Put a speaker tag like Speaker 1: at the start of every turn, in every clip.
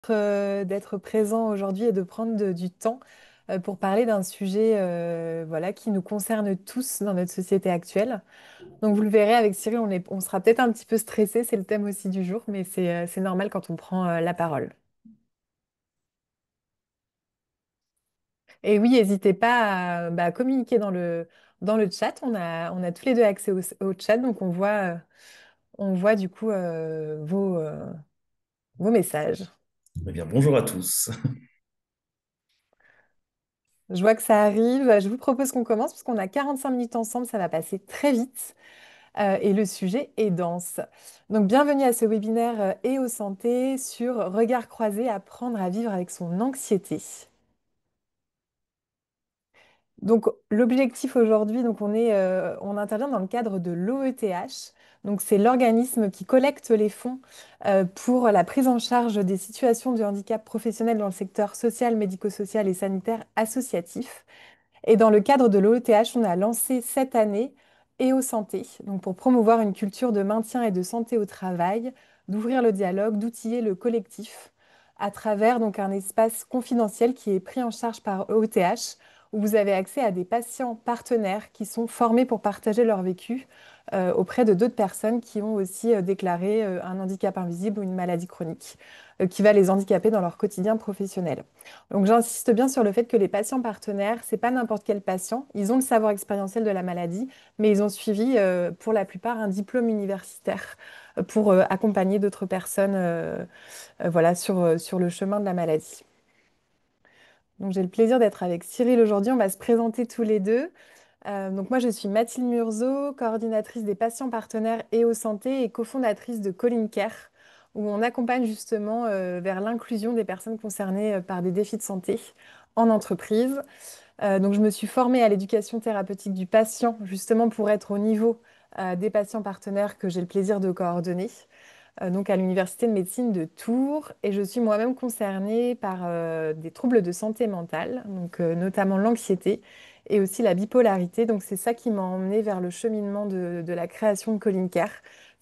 Speaker 1: d'être présent aujourd'hui et de prendre du temps pour parler d'un sujet voilà, qui nous concerne tous dans notre société actuelle. Donc vous le verrez avec Cyril, on sera peut-être un petit peu stressé, c'est le thème aussi du jour, mais c'est normal quand on prend la parole. Et oui, n'hésitez pas à communiquer dans le chat. On a tous les deux accès au chat, donc on voit du coup vos messages.
Speaker 2: Eh bien, bonjour à tous.
Speaker 1: Je vois que ça arrive. Je vous propose qu'on commence parce qu'on a 45 minutes ensemble, ça va passer très vite et le sujet est dense. Donc bienvenue à ce webinaire et aux santé sur Regard croisé, apprendre à vivre avec son anxiété. Donc l'objectif aujourd'hui, on intervient dans le cadre de l'OETH. Donc c'est l'organisme qui collecte les fonds pour la prise en charge des situations de handicap professionnel dans le secteur social, médico-social et sanitaire associatif. Et dans le cadre de l'OETH, on a lancé cette année EO Santé, donc pour promouvoir une culture de maintien et de santé au travail, d'ouvrir le dialogue, d'outiller le collectif à travers donc un espace confidentiel qui est pris en charge par OETH, où vous avez accès à des patients partenaires qui sont formés pour partager leur vécu auprès de d'autres personnes qui ont aussi déclaré un handicap invisible ou une maladie chronique qui va les handicaper dans leur quotidien professionnel. Donc j'insiste bien sur le fait que les patients partenaires, c'est pas n'importe quel patient. Ils ont le savoir expérientiel de la maladie, mais ils ont suivi pour la plupart un diplôme universitaire pour accompagner d'autres personnes voilà, sur le chemin de la maladie. Donc j'ai le plaisir d'être avec Cyril aujourd'hui. On va se présenter tous les deux. Donc moi je suis Mathilde Murzo, coordinatrice des patients partenaires et aux santé et cofondatrice de Calling Care, où on accompagne justement vers l'inclusion des personnes concernées par des défis de santé en entreprise. Donc je me suis formée à l'éducation thérapeutique du patient justement pour être au niveau des patients partenaires que j'ai le plaisir de coordonner donc à l'Université de médecine de Tours et je suis moi-même concernée par des troubles de santé mentale, donc notamment l'anxiété et aussi la bipolarité. Donc c'est ça qui m'a emmenée vers le cheminement de la création de Calling Care,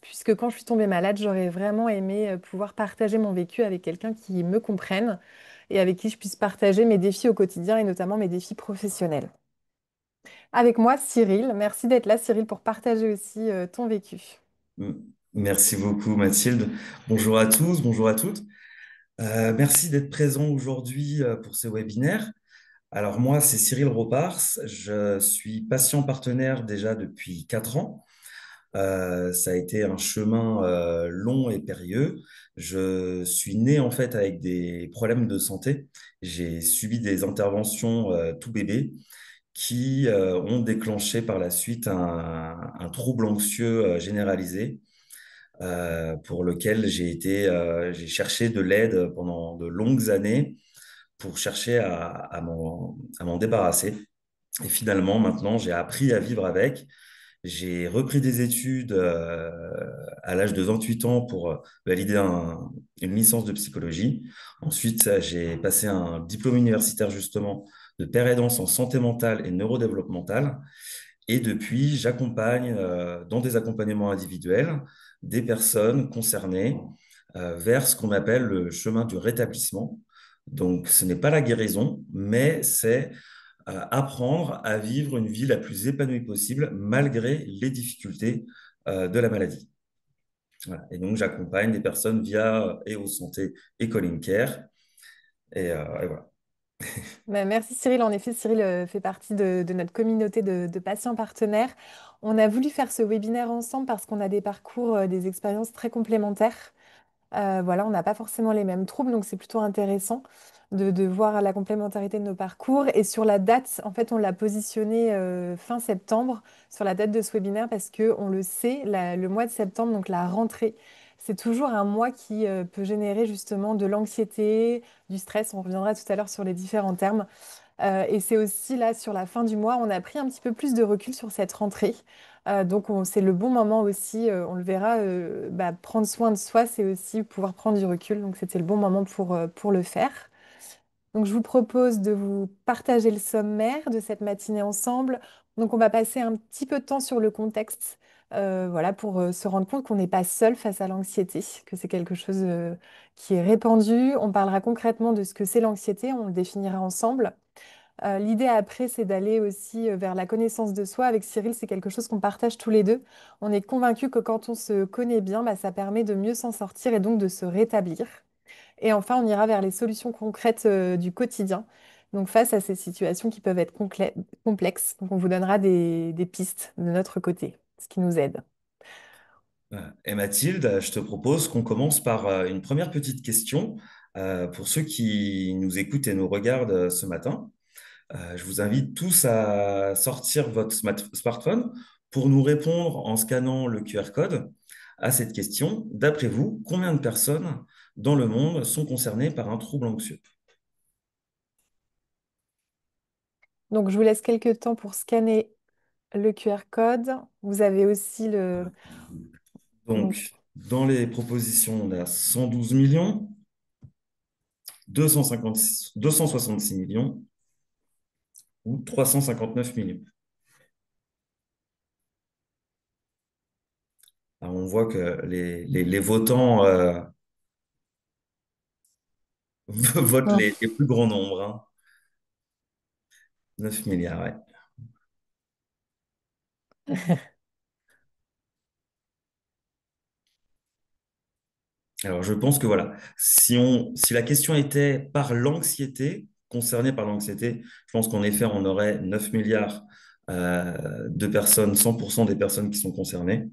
Speaker 1: puisque quand je suis tombée malade, j'aurais vraiment aimé pouvoir partager mon vécu avec quelqu'un qui me comprenne et avec qui je puisse partager mes défis au quotidien et notamment mes défis professionnels. Avec moi, Cyril. Merci d'être là, Cyril, pour partager aussi ton vécu.
Speaker 2: Merci beaucoup, Mathilde. Bonjour à tous, bonjour à toutes. Merci d'être présent aujourd'hui pour ce webinaire. Alors moi, c'est Cyril Ropars. Je suis patient partenaire déjà depuis 4 ans. Ça a été un chemin long et périlleux. Je suis né en fait avec des problèmes de santé. J'ai subi des interventions tout bébé qui ont déclenché par la suite un trouble anxieux généralisé pour lequel j'ai cherché de l'aide pendant de longues années pour chercher à m'en débarrasser. Et finalement, maintenant, j'ai appris à vivre avec. J'ai repris des études à l'âge de 28 ans pour valider une licence de psychologie. Ensuite, j'ai passé un diplôme universitaire justement de père aidance en santé mentale et neurodéveloppementale. Et depuis, j'accompagne dans des accompagnements individuels des personnes concernées vers ce qu'on appelle le chemin du rétablissement. Donc, ce n'est pas la guérison, mais c'est apprendre à vivre une vie la plus épanouie possible malgré les difficultés de la maladie. Voilà. Et donc, j'accompagne des personnes via EO Santé et Calling Care. Et voilà.
Speaker 1: Bah, merci Cyril. En effet, Cyril fait partie de notre communauté de patients partenaires. On a voulu faire ce webinaire ensemble parce qu'on a des parcours, des expériences très complémentaires. Voilà, on n'a pas forcément les mêmes troubles, donc c'est plutôt intéressant de voir la complémentarité de nos parcours. Et sur la date, en fait, on l'a positionné fin septembre sur la date de ce webinaire parce que on le sait, le mois de septembre, donc la rentrée, c'est toujours un mois qui peut générer justement de l'anxiété, du stress. On reviendra tout à l'heure sur les différents termes. Et c'est aussi là, sur la fin du mois, on a pris un petit peu plus de recul sur cette rentrée. C'est le bon moment aussi, on le verra, prendre soin de soi, c'est aussi pouvoir prendre du recul. Donc c'était le bon moment pour le faire. Donc je vous propose de vous partager le sommaire de cette matinée ensemble. Donc on va passer un petit peu de temps sur le contexte voilà, pour se rendre compte qu'on n'est pas seul face à l'anxiété, que c'est quelque chose qui est répandu. On parlera concrètement de ce que c'est l'anxiété, on le définira ensemble. L'idée après, c'est d'aller aussi vers la connaissance de soi. Avec Cyril, c'est quelque chose qu'on partage tous les deux. On est convaincus que quand on se connaît bien, bah, ça permet de mieux s'en sortir et donc de se rétablir. Et enfin, on ira vers les solutions concrètes du quotidien. Donc face à ces situations qui peuvent être complexes, donc on vous donnera des pistes de notre côté, ce qui nous aide.
Speaker 2: Et Mathilde, je te propose qu'on commence par une première petite question pour ceux qui nous écoutent et nous regardent ce matin. Je vous invite tous à sortir votre smartphone pour nous répondre en scannant le QR code à cette question. D'après vous, combien de personnes dans le monde sont concernées par un trouble anxieux?
Speaker 1: Donc je vous laisse quelques temps pour scanner le QR code. Vous avez aussi le... donc,
Speaker 2: Donc, dans les propositions, on a 112 millions, 256, 266 millions ou 359 millions. Alors, on voit que les votants votent
Speaker 1: hum.
Speaker 2: les plus grands nombres, hein. 9 milliards, ouais. Alors, je pense que voilà, si la question était par l'anxiété, concernée par l'anxiété, je pense qu'en effet, on aurait 9 milliards de personnes, 100% des personnes qui sont concernées.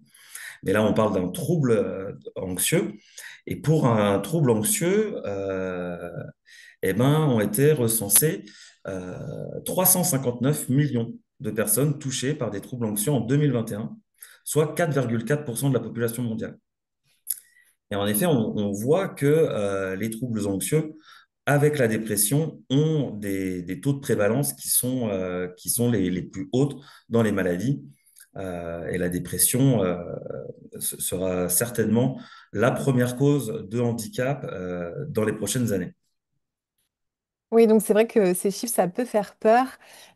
Speaker 2: Mais là, on parle d'un trouble anxieux. Et pour un trouble anxieux, eh ben, ont été recensés 359 millions de personnes touchées par des troubles anxieux en 2021, soit 4,4% de la population mondiale. Et en effet, on voit que les troubles anxieux, avec la dépression, ont des taux de prévalence qui sont les plus hautes dans les maladies. Et la dépression sera certainement la première cause de handicap dans les prochaines années.
Speaker 1: Oui, donc c'est vrai que ces chiffres, ça peut faire peur,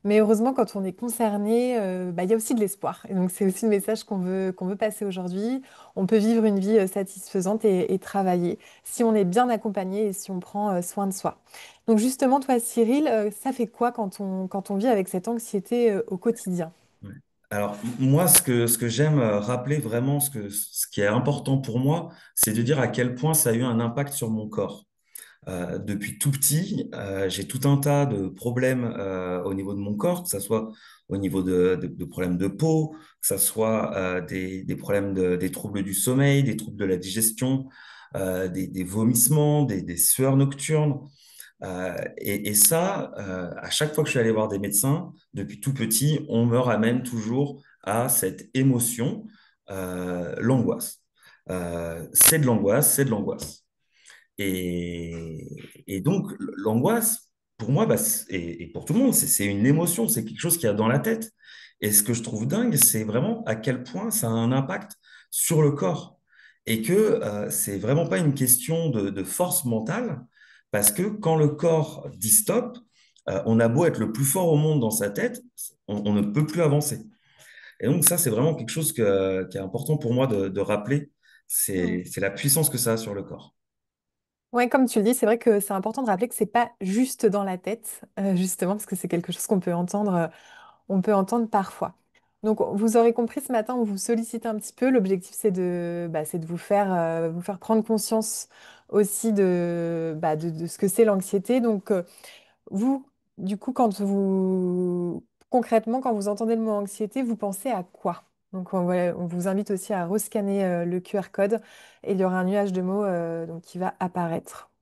Speaker 1: mais heureusement, quand on est concerné, bah, il y a aussi de l'espoir. Et donc c'est aussi le message qu'on veut passer aujourd'hui. On peut vivre une vie satisfaisante et travailler si on est bien accompagné et si on prend soin de soi. Donc justement, toi, Cyril, ça fait quoi quand on vit avec cette anxiété au quotidien?
Speaker 2: Ouais. Alors, moi, ce que j'aime rappeler vraiment, ce qui est important pour moi, c'est de dire à quel point ça a eu un impact sur mon corps. Depuis tout petit, j'ai tout un tas de problèmes au niveau de mon corps, que ce soit au niveau de problèmes de peau, que ce soit des problèmes des troubles du sommeil, des troubles de la digestion, des vomissements, des sueurs nocturnes. Et ça, à chaque fois que je suis allé voir des médecins, depuis tout petit, on me ramène toujours à cette émotion, l'angoisse. C'est de l'angoisse, c'est de l'angoisse. Et donc, l'angoisse, pour moi, bah, et pour tout le monde, c'est une émotion, c'est quelque chose qu'il y a dans la tête. Et ce que je trouve dingue, c'est vraiment à quel point ça a un impact sur le corps. Et que c'est vraiment pas une question de force mentale, parce que quand le corps dit stop, on a beau être le plus fort au monde dans sa tête, on ne peut plus avancer. Et donc, ça, c'est vraiment quelque chose qui est important pour moi de rappeler. C'est la puissance que ça a sur le corps.
Speaker 1: Ouais, comme tu le dis, c'est vrai que c'est important de rappeler que c'est pas juste dans la tête, justement, parce que c'est quelque chose on peut entendre parfois. Donc, vous aurez compris ce matin, on vous sollicite un petit peu. L'objectif, c'est de vous faire prendre conscience aussi de ce que c'est l'anxiété. Donc, vous, du coup, concrètement, quand vous entendez le mot anxiété, vous pensez à quoi? Donc, on vous invite aussi à rescanner le QR code et il y aura un nuage de mots donc, qui va apparaître.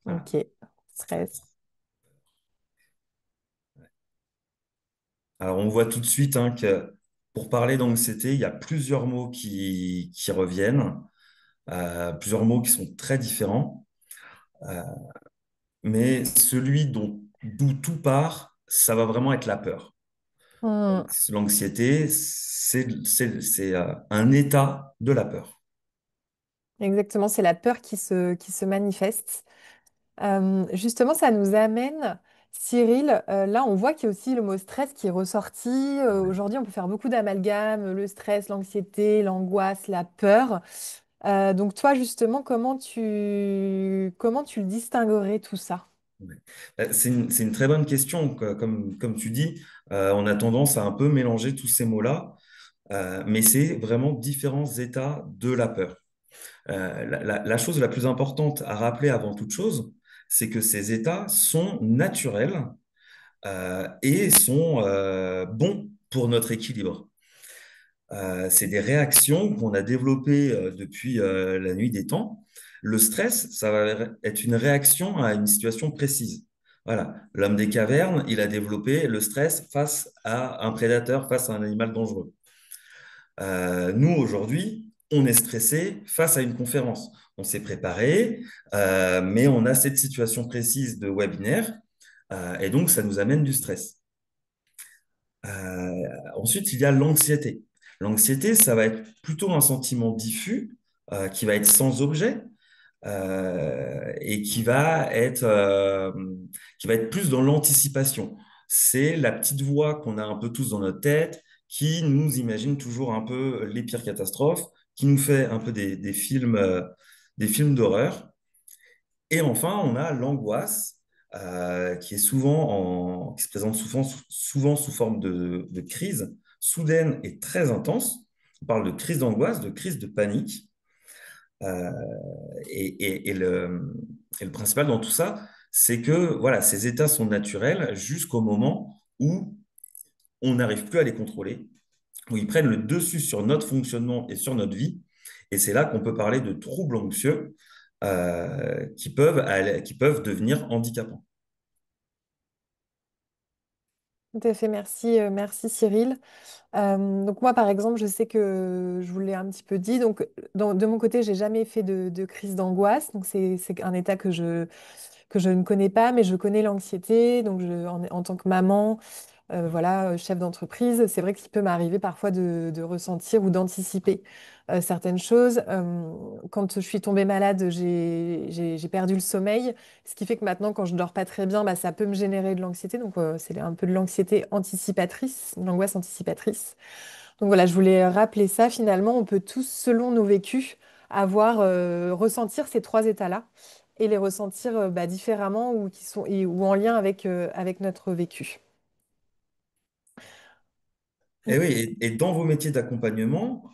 Speaker 2: Voilà.
Speaker 1: Ok, stress.
Speaker 2: Alors, on voit tout de suite hein, que pour parler d'anxiété, il y a plusieurs mots qui reviennent, plusieurs mots qui sont très différents, euh, mais celui d'où tout part, ça va vraiment être la peur.
Speaker 1: Hmm.
Speaker 2: L'anxiété, c'est un état de la peur.
Speaker 1: Exactement, c'est la peur qui se manifeste. Justement, ça nous amène, Cyril, là on voit qu'il y a aussi le mot stress qui est ressorti. Aujourd'hui, on peut faire beaucoup d'amalgames, le stress, l'anxiété, l'angoisse, la peur. Donc toi, justement, comment tu le distinguerais tout ça?
Speaker 2: Ouais. C'est une très bonne question. Comme tu dis, on a tendance à un peu mélanger tous ces mots-là, mais c'est vraiment différents états de la peur. La chose la plus importante à rappeler avant toute chose, c'est que ces états sont naturels et sont bons pour notre équilibre. C'est des réactions qu'on a développées depuis la nuit des temps. Le stress, ça va être une réaction à une situation précise. Voilà, l'homme des cavernes, il a développé le stress face à un prédateur, face à un animal dangereux. Nous, aujourd'hui, on est stressé face à une conférence. On s'est préparé, mais on a cette situation précise de webinaire, et donc ça nous amène du stress. Ensuite, il y a l'anxiété. L'anxiété, ça va être plutôt un sentiment diffus qui va être sans objet et qui va être plus dans l'anticipation. C'est la petite voix qu'on a un peu tous dans notre tête qui nous imagine toujours un peu les pires catastrophes, qui nous fait un peu des films d'horreur. Et enfin, on a l'angoisse qui est qui se présente souvent sous forme de crise soudaine et très intense. On parle de crise d'angoisse, de crise de panique. Euh, et le principal dans tout ça, c'est que voilà, ces états sont naturels jusqu'au moment où on n'arrive plus à les contrôler, où ils prennent le dessus sur notre fonctionnement et sur notre vie. Et c'est là qu'on peut parler de troubles anxieux qui peuvent devenir handicapants.
Speaker 1: Tout à fait, merci, merci Cyril. Donc moi, par exemple, je sais que je vous l'ai un petit peu dit. Donc de mon côté, j'ai jamais fait de crise d'angoisse. Donc c'est un état que je ne connais pas, mais je connais l'anxiété. Donc en tant que maman, voilà, chef d'entreprise, c'est vrai qu'il peut m'arriver parfois de ressentir ou d'anticiper certaines choses. Quand je suis tombée malade, j'ai perdu le sommeil, ce qui fait que maintenant, quand je dors pas très bien, bah, ça peut me générer de l'anxiété. Donc, c'est un peu de l'anxiété anticipatrice, de l'angoisse anticipatrice. Donc voilà, je voulais rappeler ça. Finalement, on peut tous, selon nos vécus, ressentir ces trois états-là et les ressentir bah, différemment ou en lien avec notre vécu.
Speaker 2: Et oui, et dans vos métiers d'accompagnement,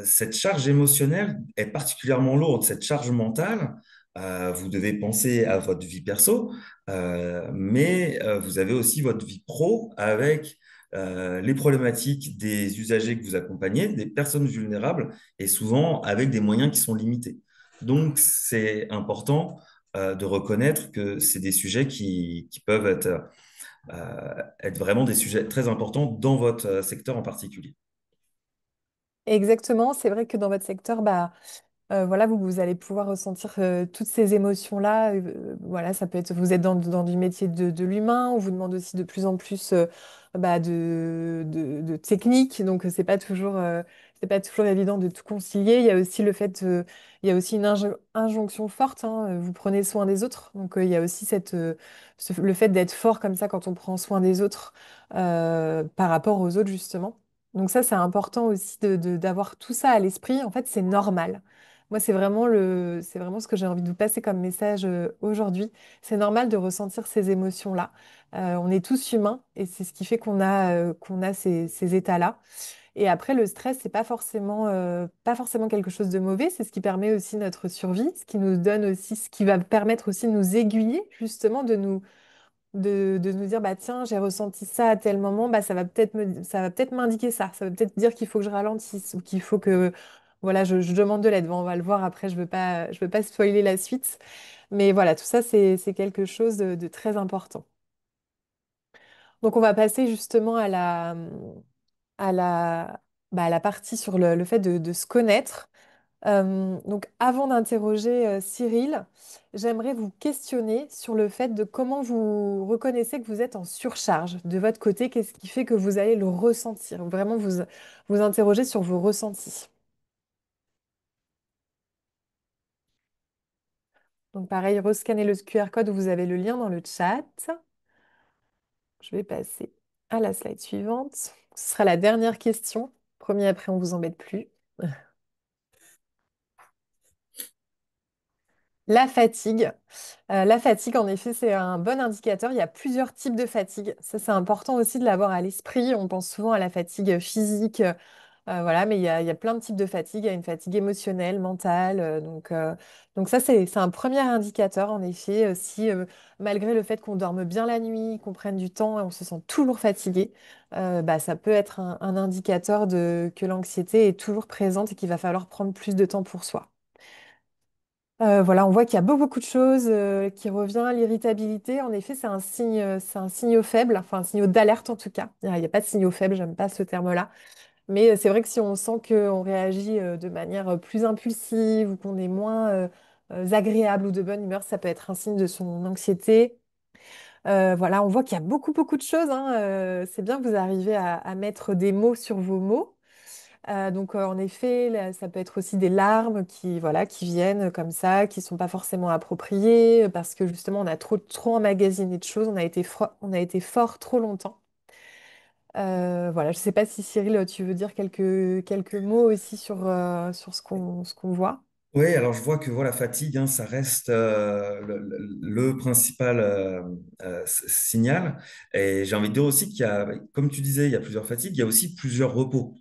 Speaker 2: cette charge émotionnelle est particulièrement lourde, cette charge mentale. Vous devez penser à votre vie perso, mais vous avez aussi votre vie pro avec les problématiques des usagers que vous accompagnez, des personnes vulnérables, et souvent avec des moyens qui sont limités. Donc, c'est important de reconnaître que c'est des sujets qui peuvent être vraiment des sujets très importants dans votre secteur en particulier.
Speaker 1: Exactement, c'est vrai que dans votre secteur, bah, voilà, vous allez pouvoir ressentir toutes ces émotions-là. Voilà, ça peut être, vous êtes dans du métier de l'humain, on vous demande aussi de plus en plus bah, de techniques, donc c'est pas toujours évident de tout concilier. Il y a aussi il y a aussi une injonction forte, hein, vous prenez soin des autres, donc il y a aussi le fait d'être fort comme ça quand on prend soin des autres par rapport aux autres justement. Donc ça, c'est important aussi d'avoir tout ça à l'esprit. En fait, c'est normal. Moi, c'est vraiment ce que j'ai envie de vous passer comme message aujourd'hui. C'est normal de ressentir ces émotions-là. On est tous humains et c'est ce qui fait qu'on a ces états-là. Et après, le stress, c'est pas forcément quelque chose de mauvais. C'est ce qui permet aussi notre survie, ce qui nous donne aussi, ce qui va permettre aussi de nous aiguiller, justement, de nous dire, bah tiens, j'ai ressenti ça à tel moment, bah ça va peut-être m'indiquer ça. Ça veut peut-être dire qu'il faut que je ralentisse ou qu'il faut que, voilà, je demande de l'aide. Bon, on va le voir après, je veux pas spoiler la suite. Mais voilà, tout ça, c'est quelque chose de très important. Donc, on va passer justement à à la partie sur le fait de se connaître. Donc, avant d'interroger Cyril, j'aimerais vous questionner sur le fait de comment vous reconnaissez que vous êtes en surcharge. De votre côté, qu'est-ce qui fait que vous allez le ressentir? Vraiment vous interroger sur vos ressentis. Donc pareil, rescannez le QR code, vous avez le lien dans le chat. Je vais passer à la slide suivante. Ce sera la dernière question. Premier, après, on vous embête plus. La fatigue. La fatigue, en effet, c'est un bon indicateur. Il y a plusieurs types de fatigue. Ça, c'est important aussi de l'avoir à l'esprit. On pense souvent à la fatigue physique, voilà, mais il y a plein de types de fatigue. Il y a une fatigue émotionnelle, mentale. Donc ça, c'est un premier indicateur, en effet. Si malgré le fait qu'on dorme bien la nuit, qu'on prenne du temps et on se sent toujours fatigué, bah, ça peut être un indicateur que l'anxiété est toujours présente et qu'il va falloir prendre plus de temps pour soi. Voilà, on voit qu'il y a beaucoup de choses qui revient. L'irritabilité, en effet, c'est un signe faible, enfin un signe d'alerte en tout cas. Il y a pas de signaux faibles, j'aime pas ce terme-là. Mais c'est vrai que si on sent qu'on réagit de manière plus impulsive ou qu'on est moins agréable ou de bonne humeur, ça peut être un signe de son anxiété. Voilà, on voit qu'il y a beaucoup de choses, hein. C'est bien que vous arrivez à mettre des mots sur vos mots. En effet, là, ça peut être aussi des larmes qui, voilà, qui viennent comme ça, qui sont pas forcément appropriées, parce que justement, on a trop emmagasiné de choses, on a été fort trop longtemps. Voilà, je sais pas si Cyril, tu veux dire quelques mots aussi sur ce qu'on voit.
Speaker 2: Oui, alors je vois que voilà, fatigue, hein, ça reste le principal signal. Et j'ai envie de dire aussi qu'il y a, comme tu disais, il y a plusieurs fatigues, il y a aussi plusieurs repos.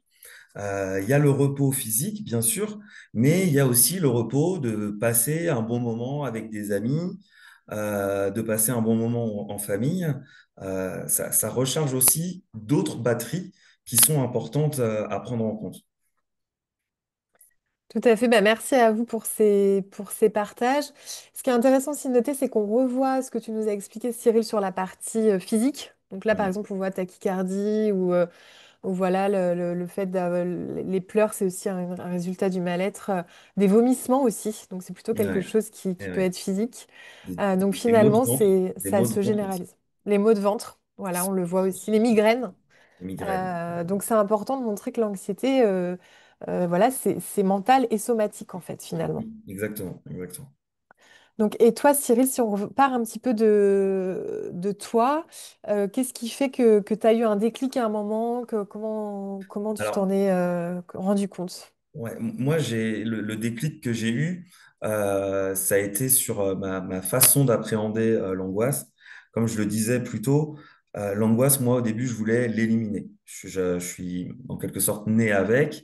Speaker 2: Il y a le repos physique, bien sûr, mais il y a aussi le repos de passer un bon moment avec des amis, de passer un bon moment en famille. Ça recharge aussi d'autres batteries qui sont importantes à prendre en compte.
Speaker 1: Tout à fait, bah, merci à vous pour ces partages. Ce qui est intéressant aussi de noter, c'est qu'on revoit ce que tu nous as expliqué, Cyril, sur la partie physique. Donc là, par
Speaker 2: Mhm.
Speaker 1: exemple, on voit tachycardie ou voilà, le fait d'avoir les pleurs, c'est aussi un résultat du mal-être, des vomissements aussi. Donc c'est plutôt quelque
Speaker 2: Ouais,
Speaker 1: chose qui
Speaker 2: eh
Speaker 1: peut
Speaker 2: ouais.
Speaker 1: être physique.
Speaker 2: Des,
Speaker 1: Donc
Speaker 2: des maux de
Speaker 1: finalement,
Speaker 2: ventre, des
Speaker 1: ça
Speaker 2: maux de
Speaker 1: se
Speaker 2: ventre aussi,
Speaker 1: généralise. Les maux de ventre, voilà, on le voit aussi. Les migraines.
Speaker 2: des migraines.
Speaker 1: Donc c'est important de montrer que l'anxiété, voilà, c'est mental et somatique en fait finalement.
Speaker 2: Exactement, exactement.
Speaker 1: Donc et toi Cyril, si on part un petit peu de toi, qu'est-ce qui fait que tu as eu un déclic à un moment, comment tu t'en
Speaker 2: Alors,
Speaker 1: es rendu compte?
Speaker 2: ouais, moi, le déclic que j'ai eu, ça a été sur ma façon d'appréhender l'angoisse. Comme je le disais plus tôt, l'angoisse, moi, au début, je voulais l'éliminer. Je suis en quelque sorte né avec.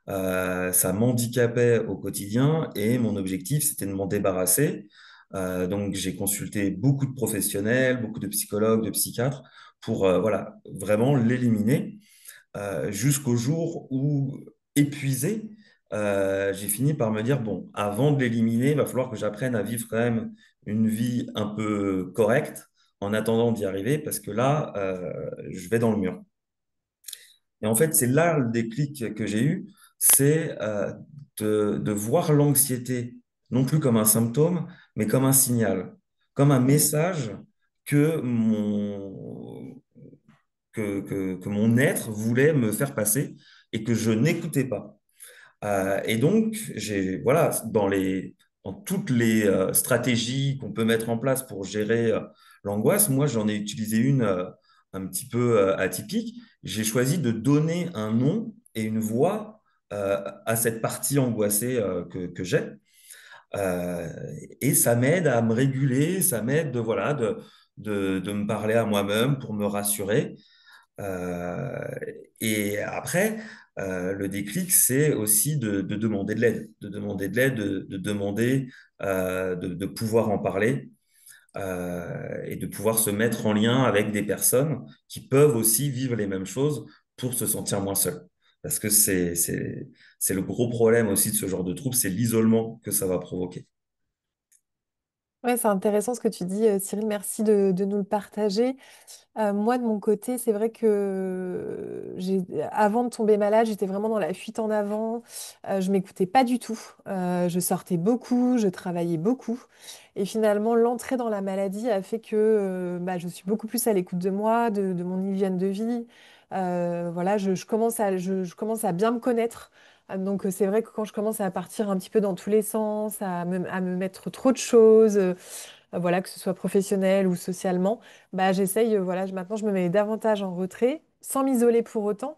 Speaker 2: Ça m'handicapait au quotidien et mon objectif, c'était de m'en débarrasser. Donc, j'ai consulté beaucoup de professionnels, beaucoup de psychologues, de psychiatres pour voilà, vraiment l'éliminer jusqu'au jour où, épuisé, j'ai fini par me dire, bon, avant de l'éliminer, il va falloir que j'apprenne à vivre quand même une vie un peu correcte en attendant d'y arriver, parce que là, je vais dans le mur. Et en fait, c'est là le déclic que j'ai eu, c'est de voir l'anxiété non plus comme un symptôme, mais comme un signal, comme un
Speaker 1: Mm.
Speaker 2: message que que mon être voulait me faire passer et que je n'écoutais pas. Et donc, voilà, dans toutes les stratégies qu'on peut mettre en place pour gérer l'angoisse, moi, j'en ai utilisé une un petit peu atypique. J'ai choisi de donner un nom et une voix à cette partie angoissée que j'ai. Euh, et ça m'aide à me réguler, ça m'aide voilà, de me parler à moi-même pour me rassurer. Euh, et après, le déclic, c'est aussi de demander de l'aide, de demander de l'aide, de demander de pouvoir en parler et de pouvoir se mettre en lien avec des personnes qui peuvent aussi vivre les mêmes choses pour se sentir moins seul. Parce que c'est le gros problème aussi de ce genre de trouble, c'est l'isolement que ça va provoquer.
Speaker 1: Ouais, c'est intéressant ce que tu dis, Cyril. Merci de nous le partager. Moi, de mon côté, c'est vrai que avant de tomber malade, j'étais vraiment dans la fuite en avant. Je m'écoutais pas du tout. Je sortais beaucoup, je travaillais beaucoup. Et finalement, l'entrée dans la maladie a fait que bah, je suis beaucoup plus à l'écoute de moi, de mon hygiène de vie. Voilà, je commence à bien me connaître. Donc c'est vrai que quand je commence à partir un petit peu dans tous les sens, à me mettre trop de choses, voilà, que ce soit professionnel ou socialement, bah, j'essaye, voilà, maintenant je me mets davantage en retrait, sans m'isoler pour autant.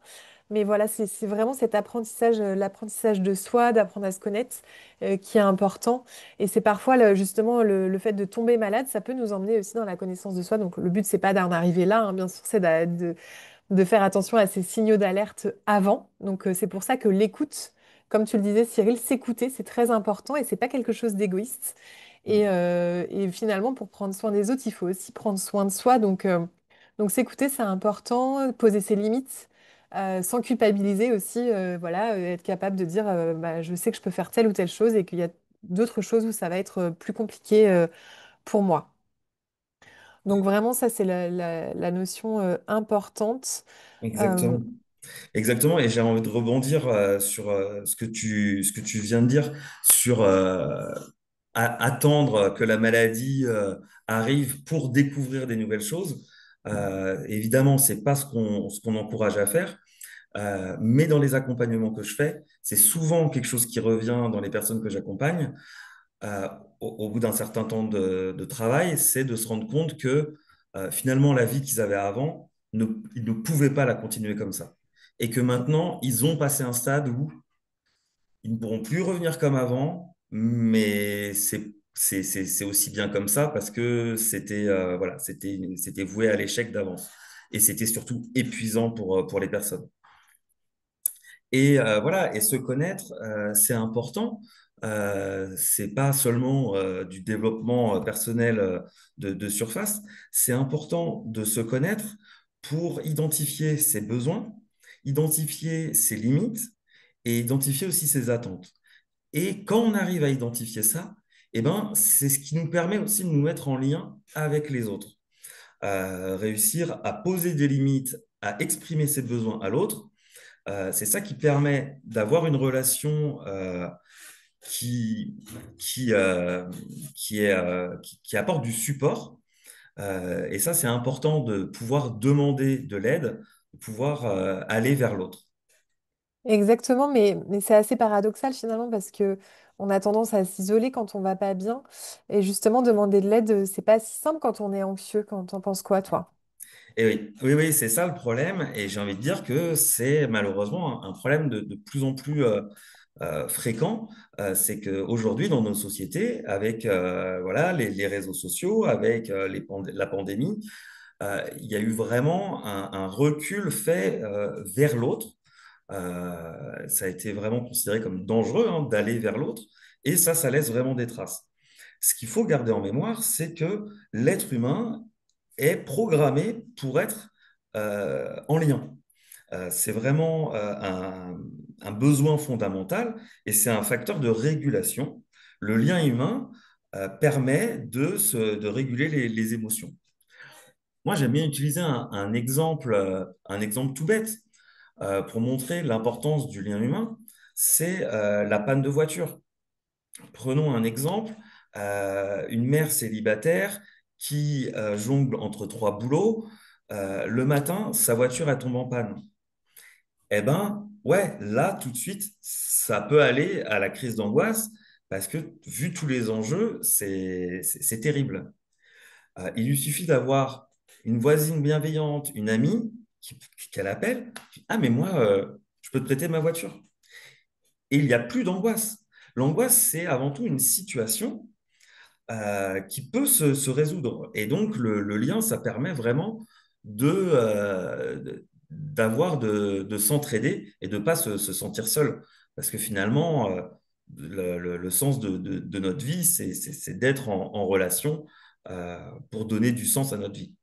Speaker 1: Mais voilà, c'est vraiment cet apprentissage, l'apprentissage de soi, d'apprendre à se connaître, qui est important. Et c'est parfois justement le fait de tomber malade, ça peut nous emmener aussi dans la connaissance de soi. Donc le but, c'est pas d'en arriver là, hein, bien sûr, c'est de faire attention à ces signaux d'alerte avant. Donc c'est pour ça que l'écoute, comme tu le disais, Cyril, s'écouter, c'est très important et c'est pas quelque chose d'égoïste. Et finalement, pour prendre soin des autres, il faut aussi prendre soin de soi. Donc s'écouter, c'est important, poser ses limites. Sans culpabiliser aussi, voilà, être capable de dire bah, je sais que je peux faire telle ou telle chose et qu'il y a d'autres choses où ça va être plus compliqué pour moi. Donc vraiment, ça, c'est la notion importante. Euh,
Speaker 2: Exactement. Exactement, et j'ai envie de rebondir sur ce que tu viens de dire, sur attendre que la maladie arrive pour découvrir des nouvelles choses. Évidemment, c'est pas ce qu'on encourage à faire, mais dans les accompagnements que je fais, c'est souvent quelque chose qui revient dans les personnes que j'accompagne euh, au bout d'un certain temps de travail, c'est de se rendre compte que finalement, la vie qu'ils avaient avant, ils ne pouvaient pas la continuer comme ça. Et que maintenant, ils ont passé un stade où ils ne pourront plus revenir comme avant, mais c'est aussi bien comme ça parce que voilà, c'était voué à l'échec d'avance. Et c'était surtout épuisant pour les personnes. Et voilà, et se connaître, c'est important. C'est pas seulement du développement personnel de surface, c'est important de se connaître pour identifier ses besoins, identifier ses limites et identifier aussi ses attentes. Et quand on arrive à identifier ça, eh ben, c'est ce qui nous permet aussi de nous mettre en lien avec les autres. Réussir à poser des limites, à exprimer ses besoins à l'autre, c'est ça qui permet d'avoir une relation qui, qui, euh, qui apporte du support. Et ça, c'est important de pouvoir demander de l'aide, de pouvoir aller vers l'autre.
Speaker 1: Exactement, mais c'est assez paradoxal finalement parce que on a tendance à s'isoler quand on va pas bien. Et justement, demander de l'aide, c'est pas si simple quand on est anxieux. Quand t'en penses quoi, toi?
Speaker 2: Et oui, c'est ça le problème. Et j'ai envie de dire que c'est malheureusement un problème de plus en plus fréquent. C'est qu'aujourd'hui, dans nos sociétés, avec voilà, les réseaux sociaux, avec la pandémie, il y a eu vraiment un recul fait vers l'autre. Ça a été vraiment considéré comme dangereux hein, d'aller vers l'autre. Et ça laisse vraiment des traces. Ce qu'il faut garder en mémoire, c'est que l'être humain est programmé pour être en lien. C'est vraiment un besoin fondamental et c'est un facteur de régulation. Le lien humain permet de réguler les émotions. Moi, j'aime bien utiliser un exemple tout bête pour montrer l'importance du lien humain. C'est la panne de voiture. Prenons un exemple, une mère célibataire qui jongle entre trois boulots. Le matin, sa voiture elle tombe en panne. Eh ben, ouais, là, tout de suite, ça peut aller à la crise d'angoisse parce que, vu tous les enjeux, c'est terrible. Il lui suffit d'avoir une voisine bienveillante, une amie qu'elle appelle. Ah, mais moi, je peux te prêter ma voiture. Et il n'y a plus d'angoisse. L'angoisse, c'est avant tout une situation qui peut se résoudre. Et donc, le lien, ça permet vraiment d'avoir, de s'entraider et de ne pas se sentir seul. Parce que finalement, le sens de notre vie, c'est d'être en relation pour donner du sens à notre vie.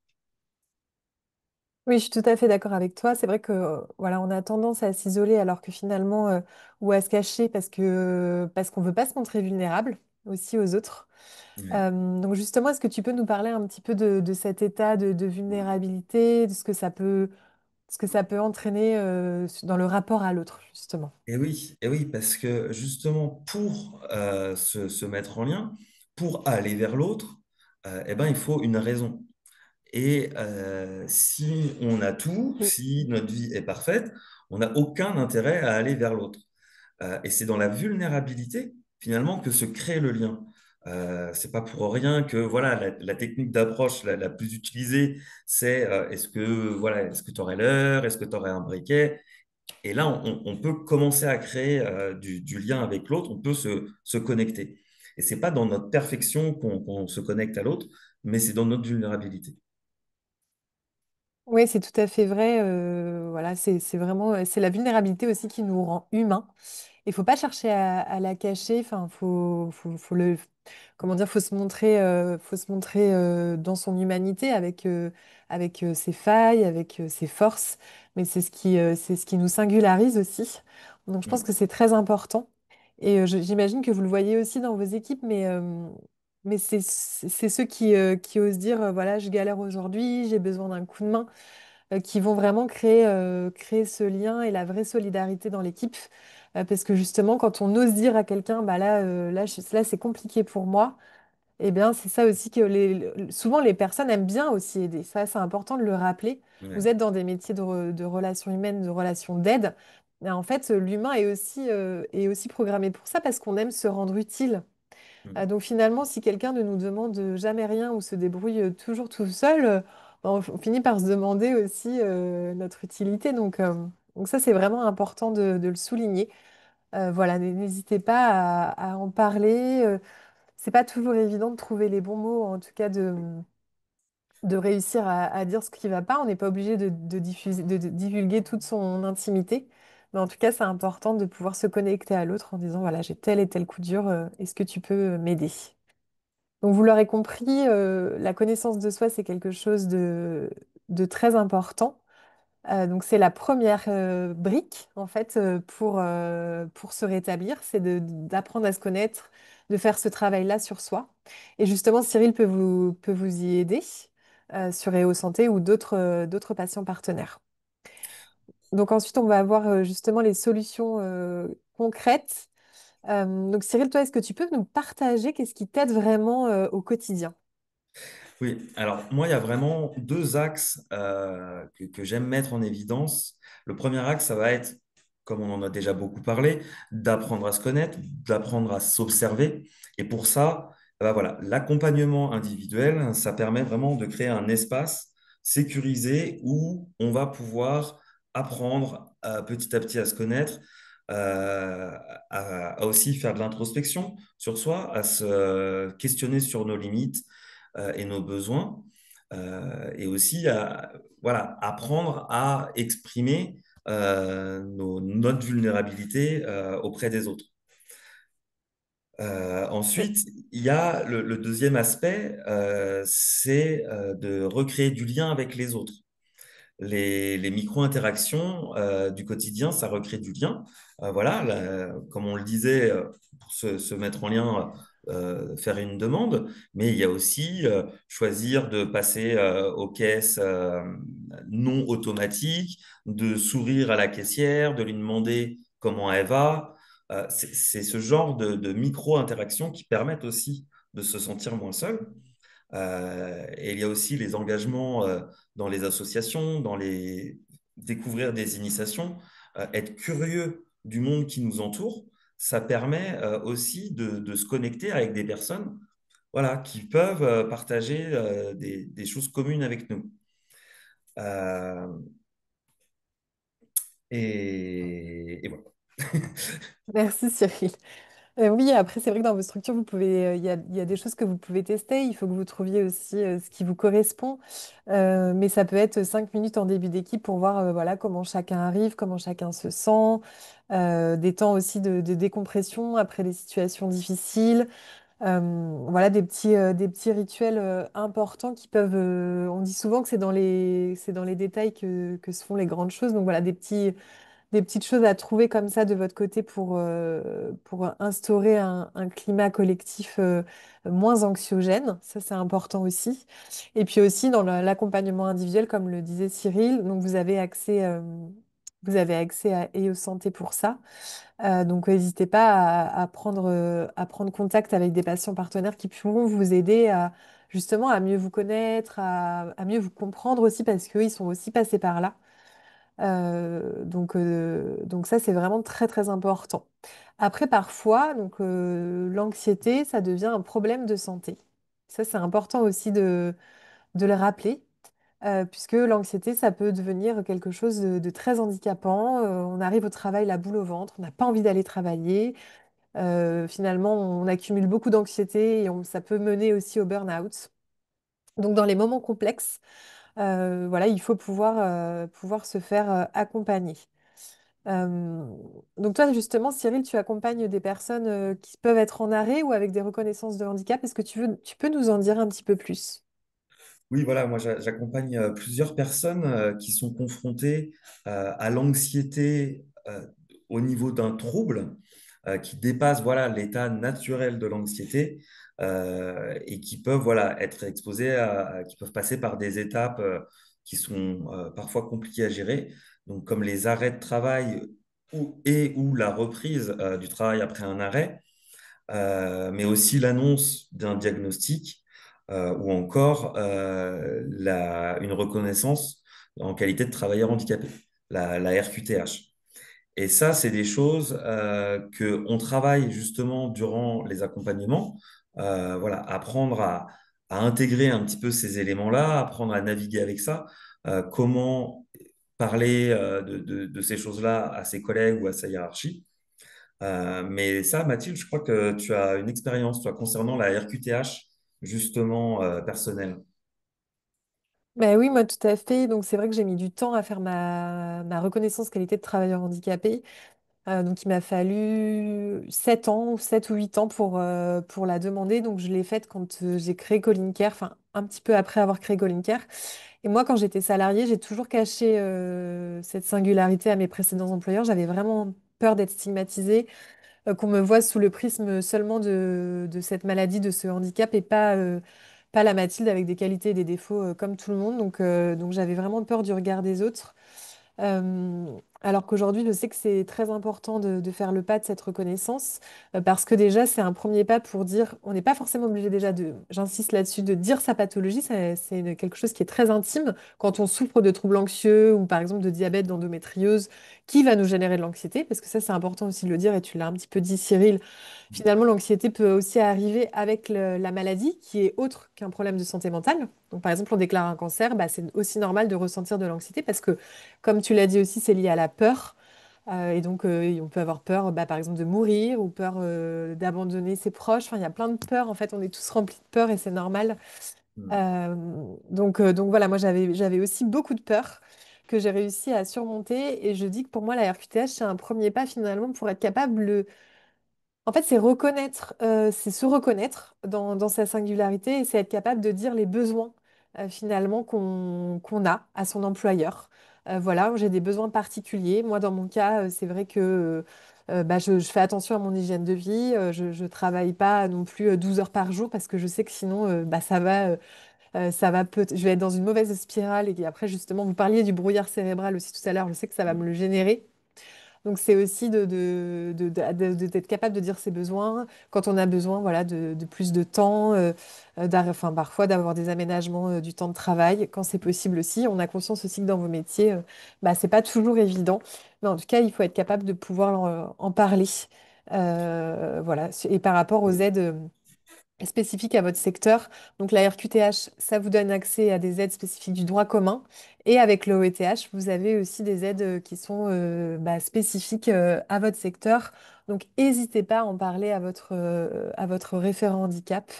Speaker 1: Oui, je suis tout à fait d'accord avec toi. C'est vrai que voilà, on a tendance à s'isoler alors que finalement, ou à se cacher parce qu'on veut pas se montrer vulnérable aussi aux autres.
Speaker 2: Ouais.
Speaker 1: Donc justement, est-ce que tu peux nous parler un petit peu de cet état de vulnérabilité, de ce que ça peut entraîner dans le rapport à l'autre, justement?
Speaker 2: Et oui, parce que justement, pour se mettre en lien, pour aller vers l'autre, eh ben, il faut une raison. Et si on a tout,
Speaker 1: Mm.
Speaker 2: si notre vie est parfaite, on n'a aucun intérêt à aller vers l'autre. Et c'est dans la vulnérabilité, finalement, que se crée le lien. C'est pas pour rien que voilà la technique d'approche la plus utilisée, c'est est-ce que voilà est-ce que tu aurais l'heure, est-ce que tu aurais un briquet? Et là, on peut commencer à créer du lien avec l'autre, on peut se connecter. Et c'est pas dans notre perfection qu'on se connecte à l'autre, mais c'est dans notre vulnérabilité.
Speaker 1: Oui, c'est tout à fait vrai. Voilà, c'est vraiment c'est la vulnérabilité aussi qui nous rend humains. Il faut pas chercher à la cacher. Enfin, faut le comment dire, faut se montrer dans son humanité avec ses failles, avec ses forces. Mais c'est ce qui nous singularise aussi. Donc, je pense que
Speaker 2: Mm.
Speaker 1: c'est très important. Et j'imagine que vous le voyez aussi dans vos équipes, mais c'est ceux qui osent dire, voilà, je galère aujourd'hui, j'ai besoin d'un coup de main qui vont vraiment créer ce lien et la vraie solidarité dans l'équipe. Parce que justement, quand on ose dire à quelqu'un, bah là c'est compliqué pour moi, eh bien, c'est ça aussi que souvent les personnes aiment bien aussi aider. Ça, c'est important de le rappeler. Vous
Speaker 2: Ouais.
Speaker 1: êtes dans des métiers de relations humaines, de relations d'aide. Mais en fait, l'humain est aussi programmé pour ça parce qu'on aime se rendre utile.
Speaker 2: Mm.
Speaker 1: Donc finalement, si quelqu'un ne nous demande jamais rien ou se débrouille toujours tout seul, ben, on finit par se demander aussi notre utilité. Donc ça, c'est vraiment important de le souligner. Voilà, n'hésitez pas à en parler. C'est pas toujours évident de trouver les bons mots, en tout cas de réussir à dire ce qui va pas. On n'est pas obligé de diffuser, de divulguer toute son intimité. Mais en tout cas, c'est important de pouvoir se connecter à l'autre en disant, voilà, j'ai tel et tel coup dur, est-ce que tu peux m'aider? Donc, vous l'aurez compris, la connaissance de soi, c'est quelque chose de très important. Donc, c'est la première brique, en fait, pour se rétablir, c'est d'apprendre à se connaître, de faire ce travail-là sur soi. Et justement, Cyril peut vous y aider sur EO Santé ou d'autres patients partenaires. Donc, ensuite, on va avoir justement les solutions concrètes. Donc, Cyril, toi, est-ce que tu peux nous partager qu'est-ce qui t'aide vraiment au quotidien?
Speaker 2: Oui, alors moi, il y a vraiment deux axes que j'aime mettre en évidence. Le premier axe, ça va être, comme on en a déjà beaucoup parlé, d'apprendre à se connaître, d'apprendre à s'observer. Et pour ça, voilà, l'accompagnement individuel, ça permet vraiment de créer un espace sécurisé où on va pouvoir apprendre petit à petit à se connaître, euh, à aussi faire de l'introspection sur soi, à se questionner sur nos limites et nos besoins, et aussi voilà, apprendre à exprimer notre vulnérabilité auprès des autres.
Speaker 1: Oui.
Speaker 2: Ensuite, il y a le deuxième aspect, c'est de recréer du lien avec les autres. Les micro-interactions du quotidien, ça recrée du lien. Voilà, comme on le disait, pour se mettre en lien, faire une demande, mais il y a aussi choisir de passer aux caisses non automatiques, de sourire à la caissière, de lui demander comment elle va. C'est ce genre de micro-interactions qui permettent aussi de se sentir moins seul. Et il y a aussi les engagements dans les associations, découvrir des initiations, être curieux du monde qui nous entoure. Ça permet aussi de se connecter avec des personnes voilà, qui peuvent partager des choses communes avec nous. Euh, et voilà.
Speaker 1: Merci Cyril. Oui, après, c'est vrai que dans vos structures, il y a des choses que vous pouvez tester. Il faut que vous trouviez aussi ce qui vous correspond. Mais ça peut être 5 minutes en début d'équipe pour voir voilà, comment chacun arrive, comment chacun se sent. Des temps aussi de décompression après des situations difficiles. Voilà, des petits rituels importants qui peuvent. On dit souvent que c'est dans les détails que se font les grandes choses. Donc voilà, des petites choses à trouver comme ça de votre côté pour instaurer un climat collectif moins anxiogène. Ça, c'est important aussi. Et puis aussi dans l'accompagnement individuel, comme le disait Cyril, donc vous avez accès à EO Santé pour ça. Donc n'hésitez pas à prendre contact avec des patients partenaires qui pourront vous aider à justement à mieux vous connaître, à mieux vous comprendre aussi parce qu'eux, ils sont aussi passés par là. Donc ça, c'est vraiment très, très important. Après, parfois, l'anxiété, ça devient un problème de santé. Ça, c'est important aussi de le rappeler, puisque l'anxiété, ça peut devenir quelque chose de très handicapant. On arrive au travail, la boule au ventre, on n'a pas envie d'aller travailler. Finalement, on accumule beaucoup d'anxiété et ça peut mener aussi au burn-out. Donc, dans les moments complexes, voilà, il faut pouvoir se faire accompagner. Euh, donc toi, justement, Cyril, tu accompagnes des personnes qui peuvent être en arrêt ou avec des reconnaissances de handicap. Est-ce que tu peux nous en dire un petit peu plus?
Speaker 2: Oui, voilà, moi j'accompagne plusieurs personnes qui sont confrontées à l'anxiété au niveau d'un trouble qui dépasse voilà l'état naturel de l'anxiété et qui peuvent voilà être exposées qui peuvent passer par des étapes qui sont parfois compliquées à gérer, donc comme les arrêts de travail ou la reprise du travail après un arrêt, mais aussi l'annonce d'un diagnostic ou encore une reconnaissance en qualité de travailleur handicapé, la RQTH. Et ça, c'est des choses que on travaille justement durant les accompagnements. Voilà, apprendre à intégrer un petit peu ces éléments-là, apprendre à naviguer avec ça, comment parler de ces choses-là à ses collègues ou à sa hiérarchie. Mais ça, Mathilde, je crois que tu as une expérience, toi, concernant la RQTH, justement, personnelle.
Speaker 1: Ben oui, moi tout à fait. Donc c'est vrai que j'ai mis du temps à faire ma reconnaissance qualité de travailleur handicapé. Donc il m'a fallu 7 ans, 7 ou 8 ans pour la demander. Donc je l'ai faite quand j'ai créé Colin Care, enfin un petit peu après avoir créé Colin Care. Et moi, quand j'étais salariée, j'ai toujours caché cette singularité à mes précédents employeurs. J'avais vraiment peur d'être stigmatisée, qu'on me voit sous le prisme seulement de cette maladie, de ce handicap, et pas la Mathilde avec des qualités et des défauts comme tout le monde. Donc j'avais vraiment peur du regard des autres. Euh, alors qu'aujourd'hui, je sais que c'est très important de faire le pas de cette reconnaissance, parce que déjà, c'est un premier pas pour dire, on n'est pas forcément obligé déjà j'insiste là-dessus, de dire sa pathologie, quelque chose qui est très intime. Quand on souffre de troubles anxieux ou par exemple de diabète, d'endométriose, qui va nous générer de l'anxiété? Parce que ça, c'est important aussi de le dire, et tu l'as un petit peu dit, Cyril. Finalement, l'anxiété peut aussi arriver avec la maladie, qui est autre qu'un problème de santé mentale. Donc, par exemple, on déclare un cancer, bah, c'est aussi normal de ressentir de l'anxiété parce que, comme tu l'as dit aussi, c'est lié à la peur. On peut avoir peur, bah, par exemple, de mourir ou peur d'abandonner ses proches. Enfin, il y a plein de peurs. En fait, on est tous remplis de peur et c'est normal.
Speaker 2: Hmm.
Speaker 1: Donc voilà, moi, j'avais aussi beaucoup de peur que j'ai réussi à surmonter. Et je dis que pour moi, la RQTH, c'est un premier pas finalement pour être capable. En fait, c'est se reconnaître dans sa singularité et c'est être capable de dire les besoins finalement qu'on a à son employeur. Voilà, j'ai des besoins particuliers. Moi, dans mon cas, c'est vrai que bah, je fais attention à mon hygiène de vie. Je travaille pas non plus 12 heures par jour parce que je sais que sinon, bah, je vais être dans une mauvaise spirale. Et après, justement, vous parliez du brouillard cérébral aussi tout à l'heure. Je sais que ça va me le générer. Donc c'est aussi d'être capable de dire ses besoins quand on a besoin voilà, de plus de temps, enfin, parfois d'avoir des aménagements du temps de travail, quand c'est possible aussi. On a conscience aussi que dans vos métiers, bah, c'est pas toujours évident. Mais en tout cas, il faut être capable de pouvoir en parler. Voilà. Et par rapport aux aides spécifiques à votre secteur. Donc la RQTH, ça vous donne accès à des aides spécifiques du droit commun. Et avec le OETH, vous avez aussi des aides qui sont bah, spécifiques à votre secteur. Donc n'hésitez pas à en parler à votre référent handicap,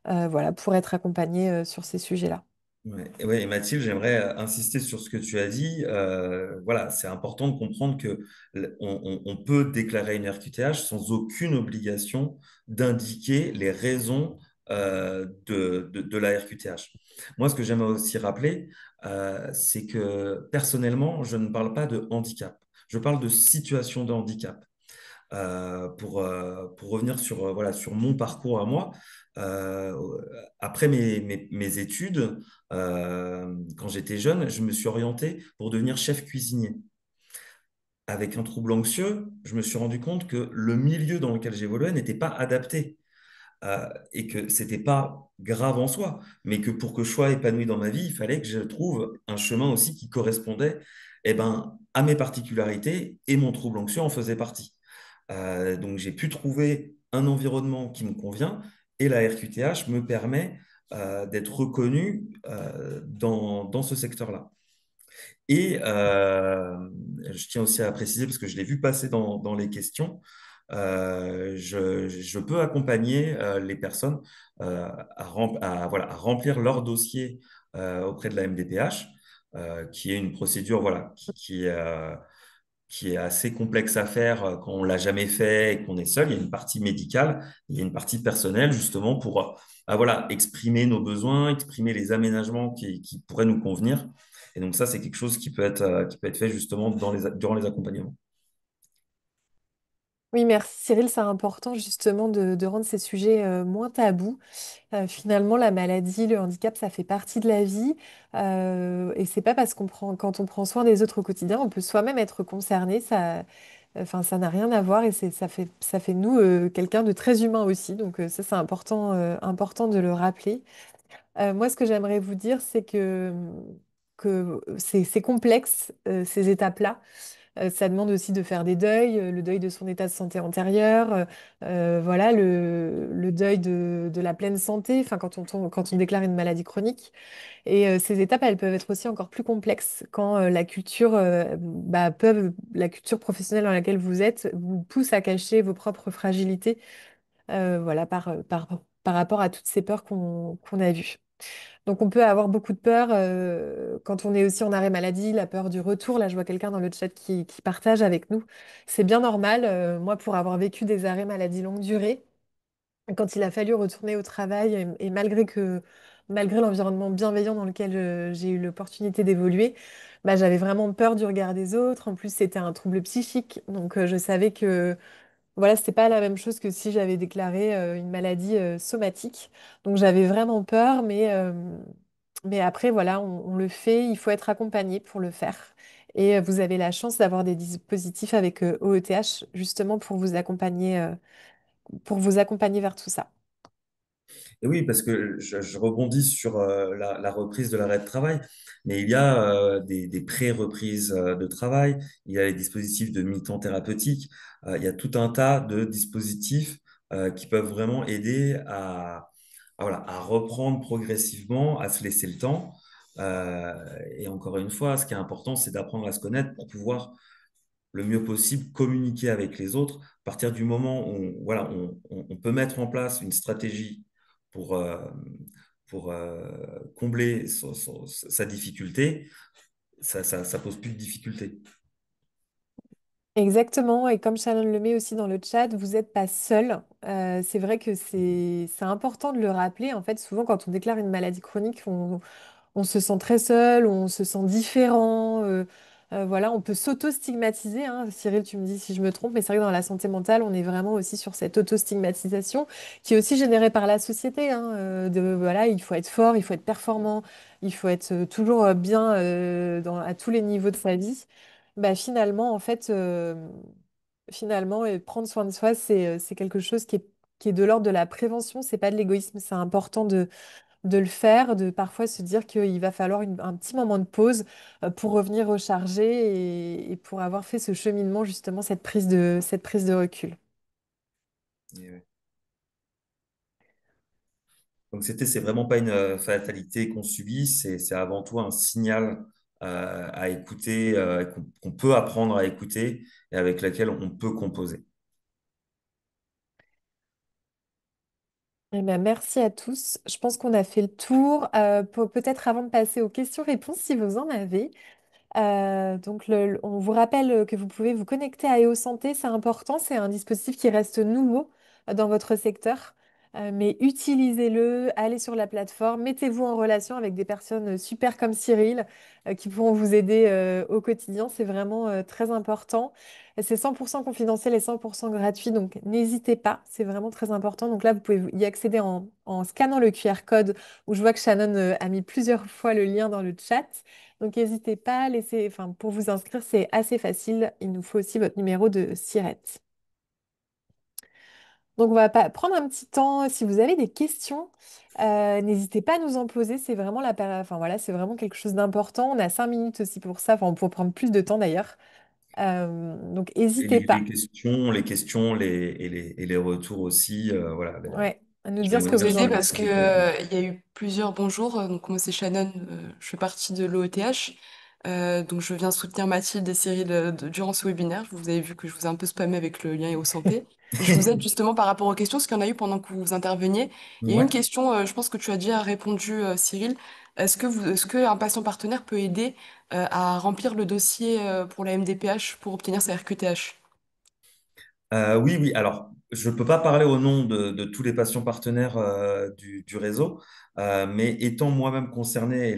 Speaker 1: voilà, pour être accompagné sur ces sujets-là.
Speaker 2: Ouais. Et Mathilde, j'aimerais insister sur ce que tu as dit. Voilà, c'est important de comprendre que on peut déclarer une RQTH sans aucune obligation d'indiquer les raisons de la RQTH. Moi, ce que j'aimerais aussi rappeler, c'est que personnellement, je ne parle pas de handicap. Je parle de situation de handicap. Pour revenir sur, voilà, sur mon parcours à moi, euh, après mes études, quand j'étais jeune, je me suis orienté pour devenir chef cuisinier. Avec un trouble anxieux, je me suis rendu compte que le milieu dans lequel j'évoluais n'était pas adapté et que c'était pas grave en soi, mais que pour que je sois épanoui dans ma vie, il fallait que je trouve un chemin aussi qui correspondait eh ben, à mes particularités et mon trouble anxieux en faisait partie. Donc, j'ai pu trouver un environnement qui me convient et la RQTH me permet d'être reconnu dans ce secteur-là. Et je tiens aussi à préciser, parce que je l'ai vu passer dans les questions, je peux accompagner les personnes voilà, à remplir leur dossier auprès de la MDPH, qui est une procédure voilà, qui est assez complexe à faire quand on l'a jamais fait et qu'on est seul. Il y a une partie médicale, il y a une partie personnelle justement pour voilà, exprimer nos besoins, exprimer les aménagements qui pourraient nous convenir. Et donc ça, c'est quelque chose qui peut être fait justement durant les accompagnements.
Speaker 1: Oui, merci Cyril, c'est important justement de rendre ces sujets moins tabous. Finalement, la maladie, le handicap, ça fait partie de la vie. Et c'est pas parce quand on prend soin des autres au quotidien, on peut soi-même être concerné. Enfin, ça n'a rien à voir et ça fait de nous quelqu'un de très humain aussi. Donc ça, c'est important de le rappeler. Moi, ce que j'aimerais vous dire, c'est que c'est complexe, ces étapes-là. Ça demande aussi de faire des deuils, le deuil de son état de santé antérieur, voilà, le deuil de la pleine santé, enfin, quand on déclare une maladie chronique. Et ces étapes, elles peuvent être aussi encore plus complexes quand la culture professionnelle dans laquelle vous êtes vous pousse à cacher vos propres fragilités, voilà, par rapport à toutes ces peurs qu'on a vues. Donc on peut avoir beaucoup de peur quand on est aussi en arrêt maladie, la peur du retour. Là, je vois quelqu'un dans le chat qui partage avec nous. C'est bien normal. Moi, pour avoir vécu des arrêts maladie longue durée, quand il a fallu retourner au travail et malgré l'environnement bienveillant dans lequel j'ai eu l'opportunité d'évoluer, bah, j'avais vraiment peur du regard des autres. En plus, c'était un trouble psychique. Donc je savais que voilà, c'était pas la même chose que si j'avais déclaré une maladie somatique. Donc j'avais vraiment peur, mais après, voilà, on le fait. Il faut être accompagné pour le faire. Et vous avez la chance d'avoir des dispositifs avec OETH justement pour vous accompagner vers tout ça.
Speaker 2: Et oui, parce que je rebondis sur la reprise de l'arrêt de travail, mais il y a des pré-reprises de travail, il y a les dispositifs de mi-temps thérapeutique, il y a tout un tas de dispositifs qui peuvent vraiment aider voilà, à reprendre progressivement, à se laisser le temps. Euh, et encore une fois, ce qui est important, c'est d'apprendre à se connaître pour pouvoir le mieux possible communiquer avec les autres. À partir du moment où voilà, on peut mettre en place une stratégie pour, euh, pour combler sa difficulté, ça pose plus de difficultés.
Speaker 1: Exactement, et comme Shannon le met aussi dans le chat, vous n'êtes pas seul. C'est vrai que c'est important de le rappeler. En fait, souvent quand on déclare une maladie chronique, on se sent très seul, on se sent différent. Voilà, on peut s'auto-stigmatiser, hein. Cyril, tu me dis si je me trompe, mais c'est vrai que dans la santé mentale, on est vraiment aussi sur cette auto-stigmatisation qui est aussi générée par la société, hein, voilà, il faut être fort, il faut être performant, il faut être toujours bien à tous les niveaux de sa vie. Bah, finalement, en fait, prendre soin de soi, c'est quelque chose qui est de l'ordre de la prévention, c'est pas de l'égoïsme, c'est important de le faire, de parfois se dire qu'il va falloir un petit moment de pause pour revenir recharger et pour avoir fait ce cheminement, justement, cette prise de recul.
Speaker 2: Et ouais. Donc c'est vraiment pas une fatalité qu'on subit, c'est avant tout un signal à écouter, qu'on peut apprendre à écouter et avec laquelle on peut composer.
Speaker 1: Eh ben, merci à tous. Je pense qu'on a fait le tour. Peut-être avant de passer aux questions-réponses, si vous en avez. Donc, on vous rappelle que vous pouvez vous connecter à EO Santé, c'est important, c'est un dispositif qui reste nouveau dans votre secteur. Mais utilisez-le, allez sur la plateforme, mettez-vous en relation avec des personnes super comme Cyril qui pourront vous aider au quotidien, c'est vraiment très important. C'est 100% confidentiel et 100% gratuit, donc n'hésitez pas, c'est vraiment très important. Donc là, vous pouvez y accéder en scannant le QR code, où je vois que Shannon a mis plusieurs fois le lien dans le chat. Donc n'hésitez pas à laisser, enfin, pour vous inscrire, c'est assez facile. Il nous faut aussi votre numéro de SIRET. Donc, on va prendre un petit temps. Si vous avez des questions, n'hésitez pas à nous en poser. C'est vraiment enfin, voilà, c'est vraiment quelque chose d'important. On a 5 minutes aussi pour ça. Enfin, on peut prendre plus de temps d'ailleurs. Donc,
Speaker 2: Et
Speaker 1: n'hésitez pas.
Speaker 2: et les retours aussi, voilà,
Speaker 1: Ouais, à nous
Speaker 2: je vais
Speaker 1: dire
Speaker 2: me
Speaker 1: ce que
Speaker 3: Vous
Speaker 1: vous
Speaker 2: dire
Speaker 1: en
Speaker 3: aider
Speaker 2: si
Speaker 3: parce
Speaker 2: si
Speaker 3: que,
Speaker 1: pensez.
Speaker 2: j'ai besoin.
Speaker 3: il y a eu plusieurs bonjours. Donc moi c'est Shannon, je fais partie de l'OETH. Donc je viens soutenir Mathilde et Cyril durant ce webinaire. Vous avez vu que je vous ai un peu spammé avec le lien et au santé. Et je vous aide justement par rapport aux questions, parce qu'il y en a eu pendant que vous interveniez. Il y a une
Speaker 2: Ouais.
Speaker 3: question, je pense que tu as déjà répondu, Cyril. Est-ce que un patient partenaire peut aider à remplir le dossier pour la MDPH pour obtenir sa RQTH?
Speaker 2: Oui, oui. Alors, je ne peux pas parler au nom de tous les patients partenaires du réseau, mais étant moi-même concerné et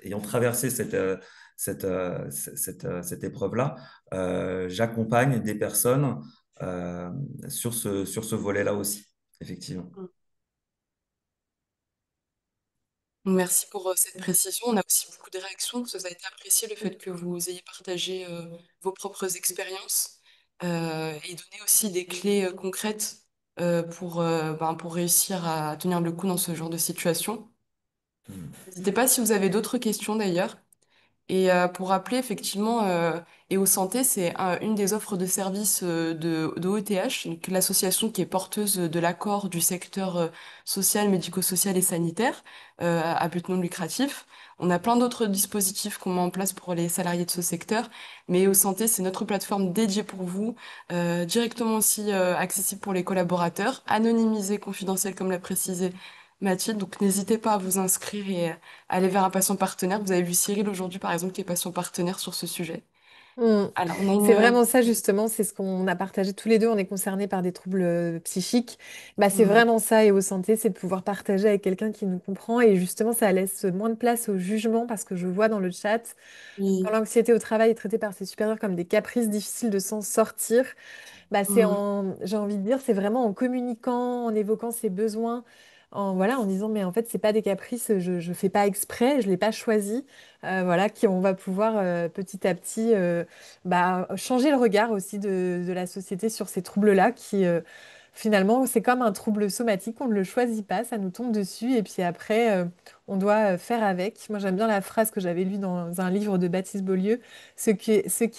Speaker 2: ayant traversé cette épreuve-là, j'accompagne des personnes euh, sur ce volet-là aussi, effectivement.
Speaker 3: Merci pour cette précision. On a aussi beaucoup de réactions. Ça a été apprécié le fait que vous ayez partagé vos propres expériences et donné aussi des clés concrètes pour réussir à tenir le coup dans ce genre de situation. N'hésitez pas si vous avez d'autres questions d'ailleurs. Et pour rappeler, effectivement, EO Santé, c'est une des offres de services de OETH, donc l'association qui est porteuse de l'accord du secteur social, médico-social et sanitaire à but non lucratif. On a plein d'autres dispositifs qu'on met en place pour les salariés de ce secteur, mais EO Santé, c'est notre plateforme dédiée pour vous, directement aussi accessible pour les collaborateurs, anonymisée, confidentielle, comme l'a précisé Mathilde. Donc n'hésitez pas à vous inscrire et aller vers un patient partenaire. Vous avez vu Cyril aujourd'hui, par exemple, qui est patient partenaire sur ce sujet.
Speaker 1: Hmm.
Speaker 3: Alors, on a
Speaker 1: C'est
Speaker 3: une...
Speaker 1: vraiment ça justement, c'est ce qu'on a partagé tous les deux, on est concernés par des troubles psychiques. Bah, c'est
Speaker 3: Mhm.
Speaker 1: vraiment ça et au santé, c'est de pouvoir partager avec quelqu'un qui nous comprend et justement ça laisse moins de place au jugement parce que je vois dans le chat, quand
Speaker 3: Oui.
Speaker 1: l'anxiété au travail est traitée par ses supérieurs comme des caprices difficiles de s'en sortir, bah,
Speaker 3: Mhm.
Speaker 1: j'ai envie de dire, c'est vraiment en communiquant, en évoquant ses besoins, voilà, en disant, mais en fait, c'est pas des caprices, je fais pas exprès, je l'ai pas choisi, voilà, on va pouvoir petit à petit bah, changer le regard aussi de la société sur ces troubles-là, finalement, c'est comme un trouble somatique, on ne le choisit pas, ça nous tombe dessus, et puis après, on doit faire avec. Moi, j'aime bien la phrase que j'avais lue dans un livre de Baptiste Beaulieu, ce qui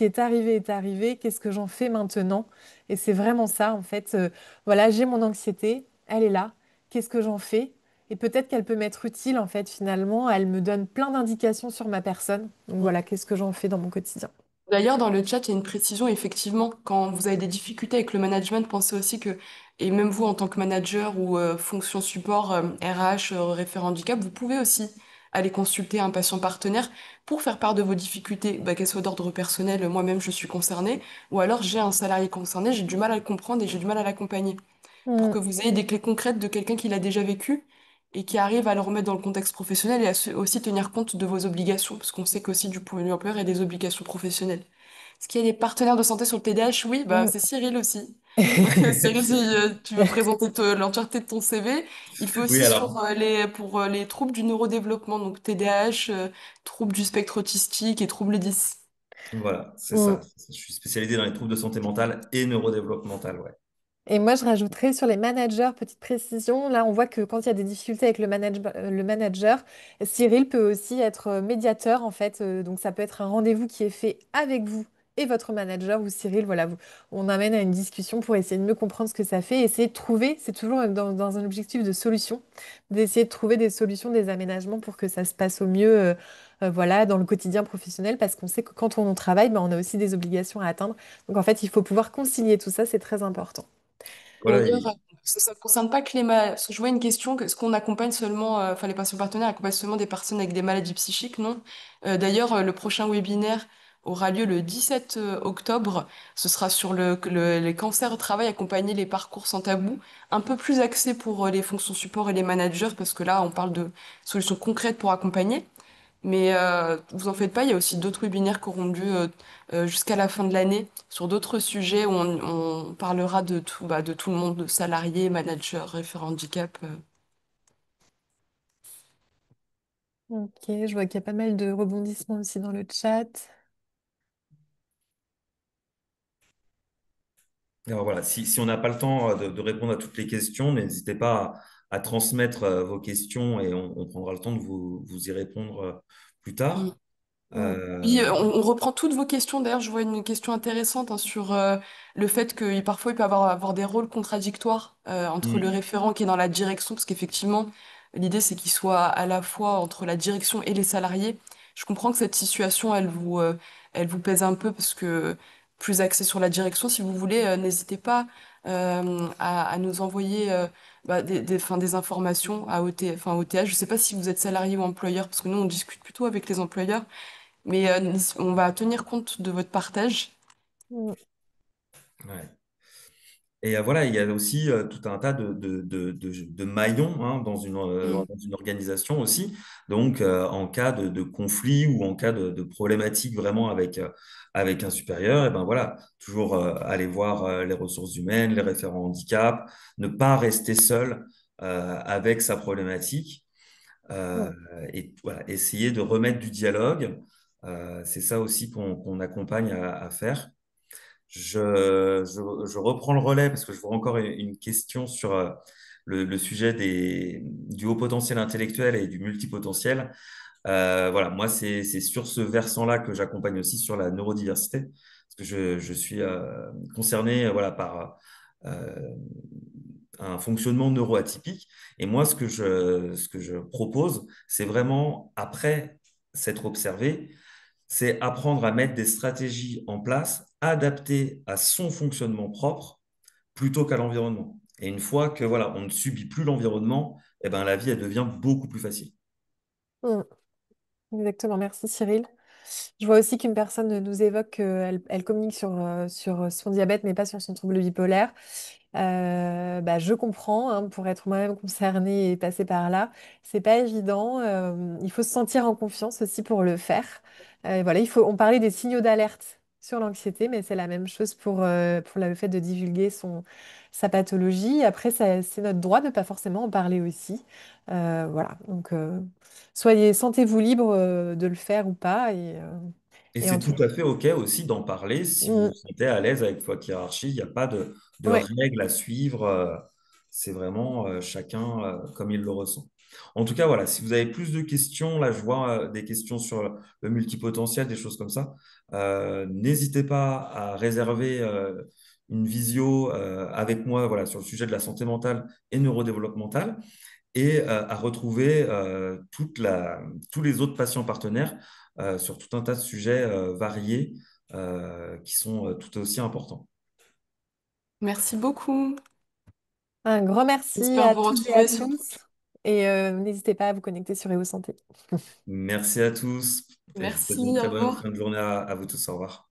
Speaker 1: est arrivé, qu'est-ce que j'en fais maintenant? Et c'est vraiment ça, en fait. Voilà, j'ai mon anxiété, elle est là. Qu'est-ce que j'en fais? Et peut-être qu'elle peut m'être utile, en fait, finalement. Elle me donne plein d'indications sur ma personne. Donc voilà, qu'est-ce que j'en fais dans mon quotidien?
Speaker 3: D'ailleurs, dans le chat, il y a une précision, effectivement, quand vous avez des difficultés avec le management, pensez aussi que, et même vous en tant que manager ou fonction support, RH, référent handicap, vous pouvez aussi aller consulter un patient partenaire pour faire part de vos difficultés, bah, qu'elles soient d'ordre personnel, moi-même je suis concernée, ou alors j'ai un salarié concerné, j'ai du mal à le comprendre et j'ai du mal à l'accompagner. Pour
Speaker 1: Mm,
Speaker 3: que vous ayez des clés concrètes de quelqu'un qui l'a déjà vécu et qui arrive à le remettre dans le contexte professionnel et à aussi tenir compte de vos obligations, parce qu'on sait qu'aussi du point de vue employeur, il y a des obligations professionnelles. Est-ce qu'il y a des partenaires de santé sur le TDAH? Oui, bah,
Speaker 1: mm.
Speaker 3: c'est Cyril aussi. Donc, Cyril, si tu veux présenter l'entièreté de ton CV, il fait
Speaker 2: Oui,
Speaker 3: aussi
Speaker 2: alors,
Speaker 3: pour les troubles du neurodéveloppement, donc TDAH, troubles du spectre autistique et troubles 10.
Speaker 2: voilà, c'est ça.
Speaker 1: Mm.
Speaker 2: Je suis spécialisé dans les troubles de santé mentale et neurodéveloppementale, ouais.
Speaker 1: Et moi, je rajouterais sur les managers, petite précision, là, on voit que quand il y a des difficultés avec le manager, Cyril peut aussi être médiateur, en fait. Donc, ça peut être un rendez-vous qui est fait avec vous et votre manager ou Cyril. Voilà, on amène à une discussion pour essayer de mieux comprendre ce que ça fait, essayer de trouver, c'est toujours dans un objectif de solution, d'essayer de trouver des solutions, des aménagements pour que ça se passe au mieux, voilà, dans le quotidien professionnel, parce qu'on sait que quand on travaille, ben, on a aussi des obligations à atteindre. Donc, en fait, il faut pouvoir concilier tout ça, c'est très important.
Speaker 2: Voilà,
Speaker 3: D'ailleurs, ça ne concerne pas que les malades. Parce que je vois une question, est-ce qu'on accompagne seulement, enfin les patients partenaires accompagnent seulement des personnes avec des maladies psychiques? Non. D'ailleurs, le prochain webinaire aura lieu le 17 octobre. Ce sera sur les cancers au travail, accompagner les parcours sans tabou, un peu plus axé pour les fonctions support et les managers, parce que là, on parle de solutions concrètes pour accompagner. Mais vous en faites pas, il y a aussi d'autres webinaires qui auront lieu jusqu'à la fin de l'année sur d'autres sujets où on parlera de tout le monde, de salariés, managers, référents handicap.
Speaker 1: Ok, je vois qu'il y a pas mal de rebondissements aussi dans le chat.
Speaker 2: Alors voilà, si on n'a pas le temps de répondre à toutes les questions, n'hésitez pas à transmettre vos questions et on prendra le temps de vous y répondre plus
Speaker 3: Mm.
Speaker 2: tard.
Speaker 1: Mm.
Speaker 3: Oui,
Speaker 2: Euh,
Speaker 3: on reprend toutes vos questions. D'ailleurs, je vois une question intéressante hein, sur le fait que parfois il peut avoir des rôles contradictoires entre le
Speaker 2: hmm,
Speaker 3: référent qui est dans la direction, parce qu'effectivement, l'idée c'est qu'il soit à la fois entre la direction et les salariés. Je comprends que cette situation, elle vous pèse un peu parce que plus axée sur la direction, si vous voulez, n'hésitez pas à nous envoyer enfin, des informations à enfin, OTH. Je ne sais pas si vous êtes salarié ou employeur, parce que nous, on discute plutôt avec les employeurs. Mais on va tenir compte de votre partage.
Speaker 1: Mm.
Speaker 2: ouais. Et voilà, il y a aussi tout un tas de maillons hein,
Speaker 3: Mm.
Speaker 2: dans une organisation aussi. Donc, en cas de conflit ou en cas de problématique vraiment avec un supérieur, et ben voilà, toujours aller voir les ressources humaines, les référents handicap, ne pas rester seul avec sa problématique euh,
Speaker 1: Mm.
Speaker 2: et voilà, essayer de remettre du dialogue. C'est ça aussi qu'on accompagne à faire. Je reprends le relais parce que je vois encore une question sur le sujet du haut potentiel intellectuel et du multipotentiel. Voilà, moi, c'est sur ce versant-là que j'accompagne aussi sur la neurodiversité, parce que je suis concerné voilà, par un fonctionnement neuroatypique. Et moi, ce que je propose, c'est vraiment, après s'être observé, c'est apprendre à mettre des stratégies en place adaptées à son fonctionnement propre plutôt qu'à l'environnement. Et une fois que voilà, on ne subit plus l'environnement, eh ben, la vie, elle devient beaucoup plus facile.
Speaker 1: Mm. Exactement, merci Cyril. Je vois aussi qu'une personne nous évoque qu'elle communique sur son diabète, mais pas sur son trouble bipolaire. Bah, je comprends, hein, pour être moi-même concernée et passer par là, c'est pas évident. Il faut se sentir en confiance aussi pour le faire. Voilà, on parlait des signaux d'alerte sur l'anxiété, mais c'est la même chose pour le fait de divulguer sa pathologie. Après, c'est notre droit de pas forcément en parler aussi. Voilà, donc sentez-vous libre de le faire ou pas.
Speaker 2: Et
Speaker 1: Et en
Speaker 2: c'est
Speaker 1: tout
Speaker 2: tout à fait OK aussi d'en parler si vous
Speaker 1: Mm.
Speaker 2: vous sentez à l'aise avec votre hiérarchie. Il n'y a pas de
Speaker 1: Ouais.
Speaker 2: règles à suivre. C'est vraiment chacun comme il le ressent. En tout cas, voilà, si vous avez plus de questions, là, je vois des questions sur le multipotentiel, des choses comme ça. N'hésitez pas à réserver une visio avec moi voilà, sur le sujet de la santé mentale et neurodéveloppementale et à retrouver tous les autres patients partenaires sur tout un tas de sujets variés qui sont tout aussi importants.
Speaker 3: Merci beaucoup.
Speaker 1: Un grand merci
Speaker 3: J'espère
Speaker 1: à
Speaker 3: vous
Speaker 1: toutes et à
Speaker 3: retrouver sur...
Speaker 1: tous. Et n'hésitez pas à vous connecter sur EO Santé.
Speaker 2: Merci à tous et je vous souhaite une
Speaker 3: Merci, au
Speaker 2: très bonne
Speaker 3: revoir.
Speaker 2: fin de journée à vous tous. Au revoir.